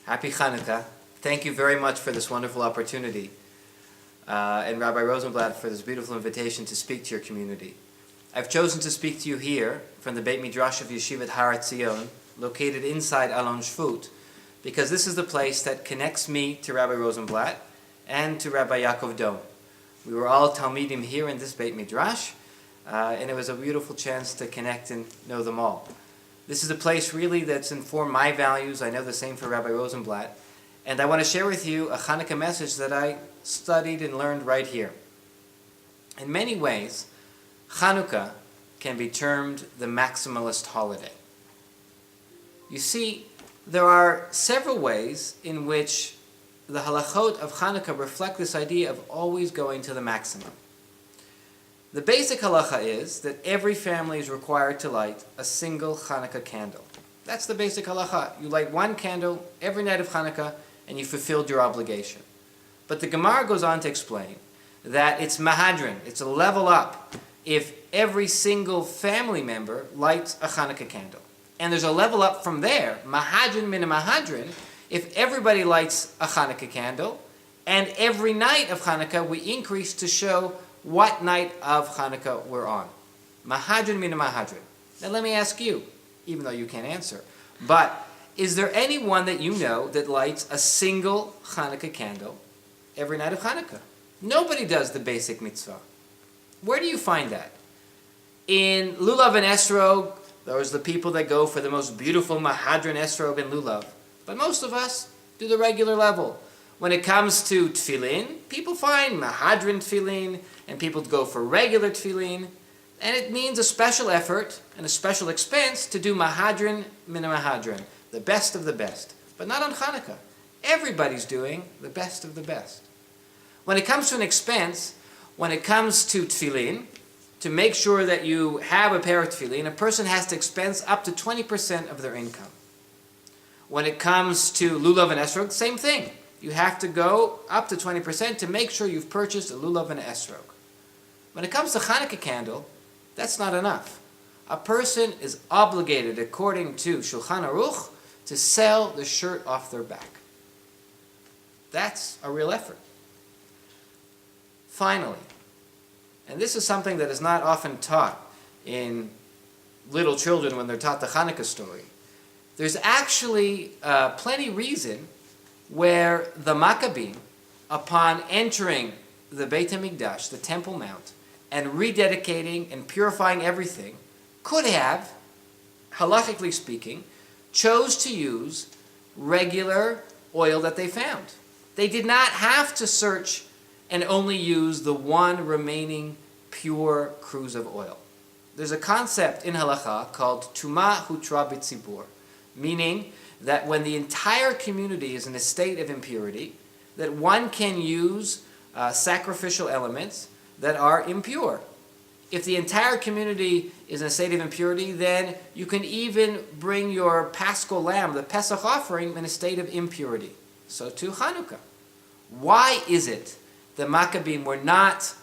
Happy Chanuka. Thank you very much for this wonderful opportunity, and Rabbi Rosenblatt for this beautiful invitation to speak to your community. I've chosen to speak to you here from the Beit Midrash of Yeshivat Har Etzion, located inside Alon Shvut, because this is the place that connects me to Rabbi Rosenblatt and to Rabbi Yacov Don. We were all Talmidim here in this Beit Midrash, and it was a beautiful chance to connect and know them all. This is a place really that's informed my values. I know the same for Rabbi Rosenblatt. And I want to share with you a Chanuka message that I studied and learned right here. In many ways, Chanuka can be termed the Maximilist holiday. You see, there are several ways in which the halachot of Chanuka reflect this idea of always going to the maximum. The basic halacha is that every family is required to light a single Chanuka candle. That's the basic halacha. You light one candle every night of Chanuka and you fulfilled your obligation. But the Gemara goes on to explain that it's mahadrin, it's a level up, if every single family member lights a Chanuka candle. And there's a level up from there, mahadrin min mahadrin, if everybody lights a Chanuka candle, and every night of Chanuka we increase to show what night of Chanuka we're on. Mahadrin min mahadrin. Now let me ask you, even though you can't answer, but is there anyone that you know that lights a single Chanuka candle every night of Chanuka? Nobody does the basic mitzvah. Where do you find that? In Lulav and Esrog, those are the people that go for the most beautiful Mahadrin Esrog and Lulav. But most of us do the regular level. When it comes to tefillin, people find Mahadrin tefillin, and people go for regular tefillin, and it means a special effort and a special expense to do Mahadrin min Mahadrin, the best of the best. But not on Chanuka. Everybody's doing the best of the best. When it comes to an expense, when it comes to tefillin, to make sure that you have a pair of tefillin, a person has to expense up to 20% of their income. When it comes to lulav and esrog, same thing. You have to go up to 20% to make sure you've purchased a lulav and an esrog. When it comes to Chanuka candle, that's not enough. A person is obligated, according to Shulchan Aruch, to sell the shirt off their back. That's a real effort. Finally, and this is something that is not often taught in little children when they're taught the Chanuka story, there's actually plenty reason where the Maccabim, upon entering the Beit HaMikdash, the Temple Mount, and rededicating and purifying everything, could have, halachically speaking, chose to use regular oil that they found. They did not have to search and only use the one remaining pure cruse of oil. There's a concept in halacha called tuma hutra b'tzibur, meaning that when the entire community is in a state of impurity, that one can use sacrificial elements that are impure. If the entire community is in a state of impurity, then you can even bring your paschal lamb, the Pesach offering, in a state of impurity. So too Chanuka. Why is it the Maccabim were not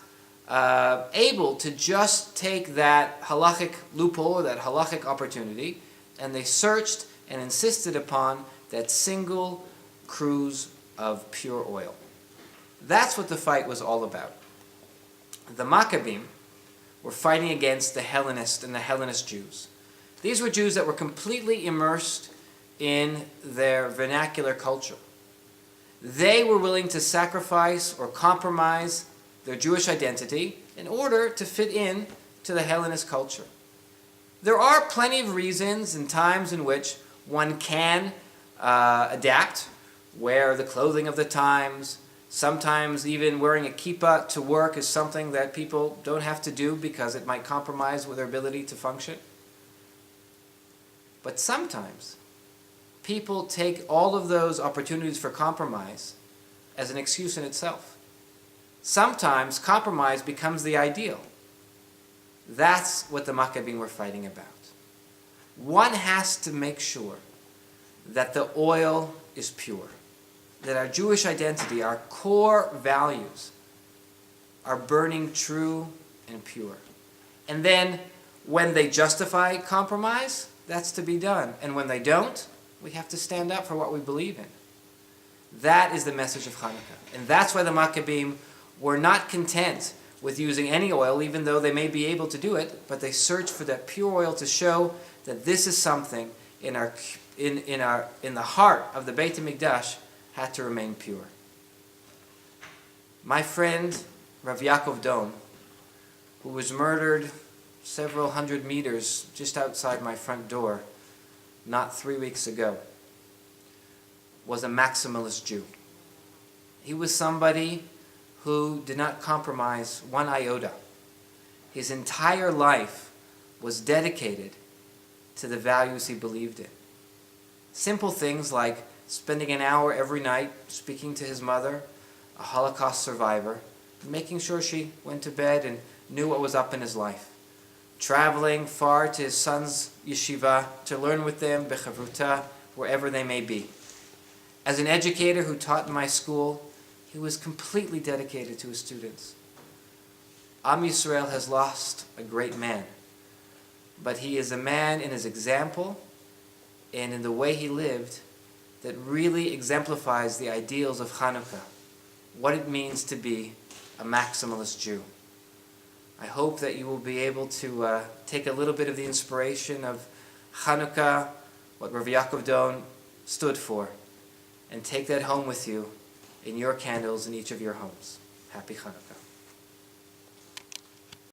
able to just take that halachic loophole or that halachic opportunity, and they searched and insisted upon that single cruse of pure oil? That's what the fight was all about. The Maccabim were fighting against the Hellenists and the Hellenist Jews. These were Jews that were completely immersed in their vernacular culture. They were willing to sacrifice or compromise their Jewish identity in order to fit in to the Hellenist culture. There are plenty of reasons and times in which one can adapt, wear the clothing of the times. Sometimes even wearing a kippah to work is something that people don't have to do because it might compromise with their ability to function. But sometimes people take all of those opportunities for compromise as an excuse in itself. Sometimes compromise becomes the ideal. That's what the Maccabim were fighting about. One has to make sure that the oil is pure, that our Jewish identity, our core values, are burning true and pure. And then when they justify compromise, that's to be done. And when they don't, we have to stand up for what we believe in. That is the message of Chanuka. And that's why the Maccabeim were not content with using any oil, even though they may be able to do it, but they searched for that pure oil to show that this is something in the heart of the Beit HaMikdash had to remain pure. My friend, Rav Yacov Don, who was murdered several hundred meters just outside my front door not 3 weeks ago, was a Maximilist Jew. He was somebody who did not compromise one iota. His entire life was dedicated to the values he believed in. Simple things like spending an hour every night speaking to his mother, a Holocaust survivor, making sure she went to bed and knew what was up in his life. Traveling far to his son's yeshiva to learn with them, bechavruta, wherever they may be. As an educator who taught in my school, he was completely dedicated to his students. Am Yisrael has lost a great man, but he is a man in his example and in the way he lived that really exemplifies the ideals of Chanuka, what it means to be a Maximalist Jew. I hope that you will be able to take a little bit of the inspiration of Chanuka, what Rav Yacov Don stood for, and take that home with you in your candles in each of your homes. Happy Chanuka.